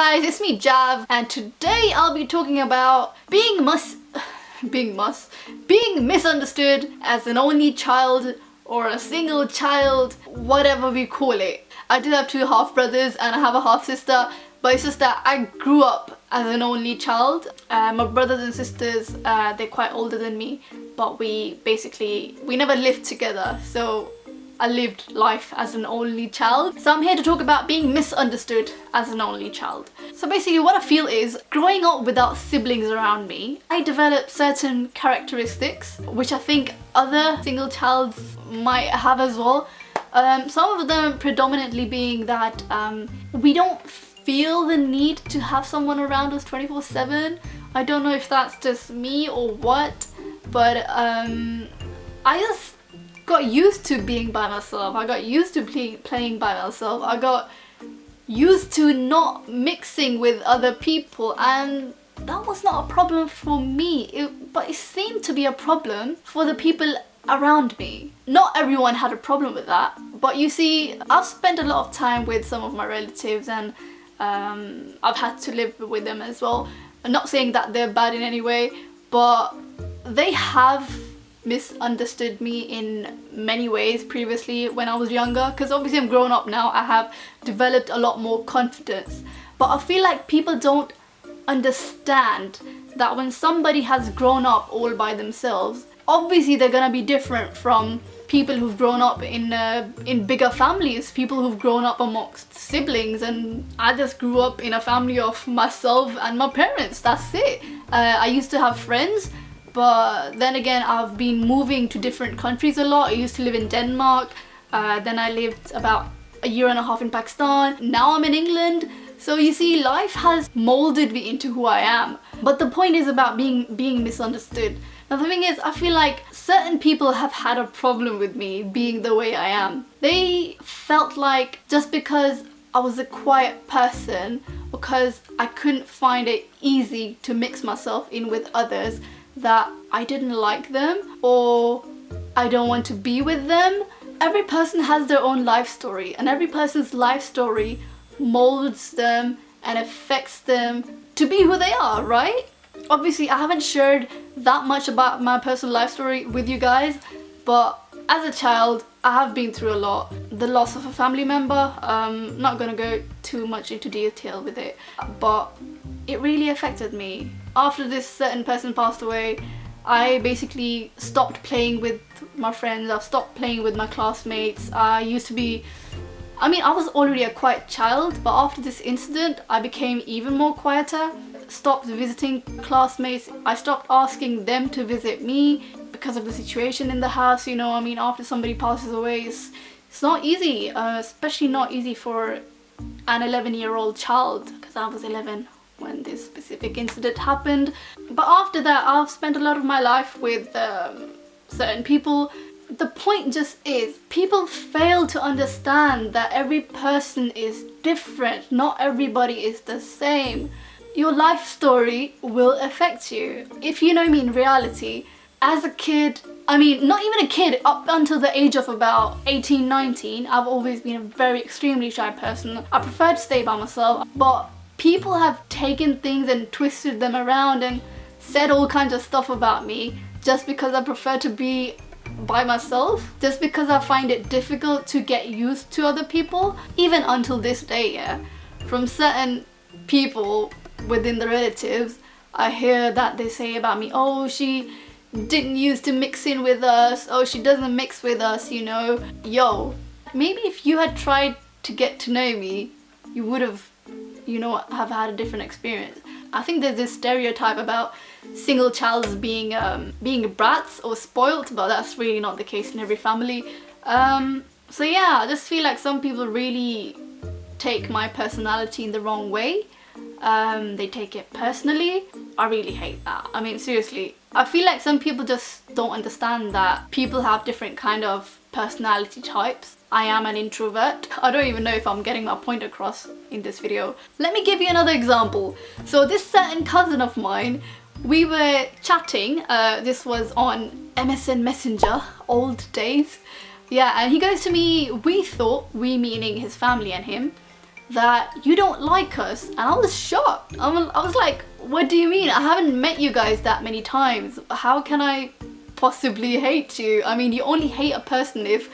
guys, it's me Jav, and today I'll be talking about being misunderstood as an only child or a single child, whatever we call it. I do have two half brothers and I have a half sister, but it's just that I grew up as an only child. My brothers and sisters, they're quite older than me, but we never lived together, so I lived life as an only child. So I'm here to talk about being misunderstood as an only child. So basically what I feel is, growing up without siblings around me, I developed certain characteristics which I think other single childs might have as well. Some of them predominantly being that we don't feel the need to have someone around us 24/7. I don't know if that's just me or what, but I just got used to being by myself. I got used to playing by myself. I got used to not mixing with other people, and that was not a problem for me, but it seemed to be a problem for the people around me. Not everyone had a problem with that, but you see, I've spent a lot of time with some of my relatives, and I've had to live with them as well. I'm not saying that they're bad in any way, but they have misunderstood me in many ways previously when I was younger, because obviously I'm grown up now. I have developed a lot more confidence, but I feel like people don't understand that when somebody has grown up all by themselves, obviously they're gonna be different from people who've grown up in bigger families, people who've grown up amongst siblings, and I just grew up in a family of myself and my parents. That's it. I used to have friends, but then again I've been moving to different countries a lot. I used to live in Denmark, then I lived about a year and a half in Pakistan, now I'm in England. So you see, life has molded me into who I am. But the point is about being misunderstood. Now the thing is, I feel like certain people have had a problem with me being the way I am. They felt like just because I was a quiet person, because I couldn't find it easy to mix myself in with others, that I didn't like them or I don't want to be with them. Every person has their own life story, and every person's life story molds them and affects them to be who they are, right? Obviously I haven't shared that much about my personal life story with you guys, but as a child I have been through a lot. The loss of a family member, not gonna go too much into detail with it, but it really affected me. After this certain person passed away, I basically stopped playing with my friends. I've stopped playing with my classmates. I was already a quiet child, but after this incident I became even more quieter. Stopped visiting classmates. I stopped asking them to visit me because of the situation in the house. You know, after somebody passes away, it's not easy, especially not easy for an 11-year-old child, because I was 11 when this specific incident happened. But after that I've spent a lot of my life with certain people. The point just is, people fail to understand that every person is different. Not everybody is the same. Your life story will affect you. If you know me in reality, as a kid, not even a kid, up until the age of about 18, 19, I've always been a very extremely shy person. I prefer to stay by myself, but people have taken things and twisted them around and said all kinds of stuff about me just because I prefer to be by myself, just because I find it difficult to get used to other people. Even until this day, yeah, from certain people within the relatives, I hear that they say about me, oh, she didn't used to mix in with us, oh, she doesn't mix with us, you know. Yo, maybe if you had tried to get to know me, you would have, have had a different experience. I think there's this stereotype about single childs being brats or spoilt, but that's really not the case in every family. So yeah, I just feel like some people really take my personality in the wrong way. They take it personally. I really hate that. Seriously, I feel like some people just don't understand that people have different kind of personality types. I am an introvert. I don't even know if I'm getting my point across in this video. Let me give you another example. So this certain cousin of mine, we were chatting, this was on MSN Messenger, old days. Yeah, and he goes to me, we meaning his family and him, that you don't like us. And I was shocked. I was like, what do you mean? I haven't met you guys that many times. How can I possibly hate you? I mean, you only hate a person if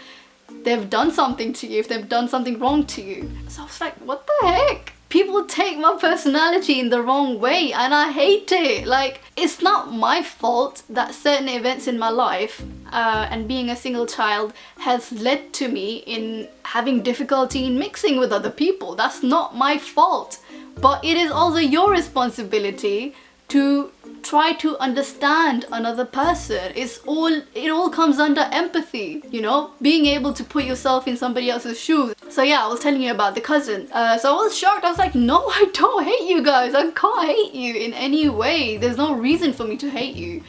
they've done something to you, if they've done something wrong to you. So I was like, what the heck? People take my personality in the wrong way and I hate it. Like, it's not my fault that certain events in my life and being a single child has led to me in having difficulty in mixing with other people. That's not my fault. But it is also your responsibility to try to understand another person. It all comes under empathy, you know, being able to put yourself in somebody else's shoes. So yeah, I was telling you about the cousin. So I was shocked. I was like, no, I don't hate you guys. I can't hate you in any way. There's no reason for me to hate you.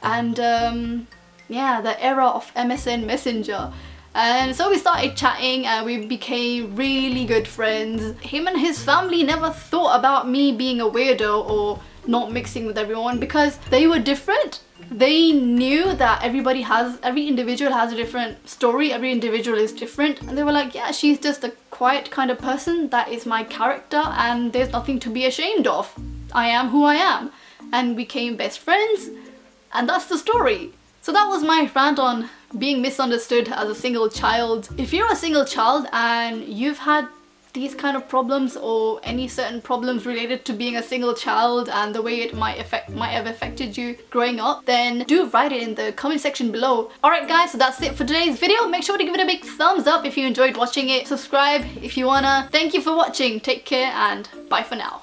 And yeah, the era of MSN Messenger. And so we started chatting and we became really good friends. Him and his family never thought about me being a weirdo or not mixing with everyone because they were different. They knew that every individual has a different story, every individual is different, and they were like, yeah, she's just a quiet kind of person, that is my character and there's nothing to be ashamed of. I am who I am. And we became best friends and that's the story. So that was my rant on being misunderstood as a single child. If you're a single child and you've had these kind of problems or any certain problems related to being a single child and the way it might have affected you growing up, then do write it in the comment section below. Alright guys, so that's it for today's video. Make sure to give it a big thumbs up if you enjoyed watching it. Subscribe if you wanna. Thank you for watching. Take care and bye for now.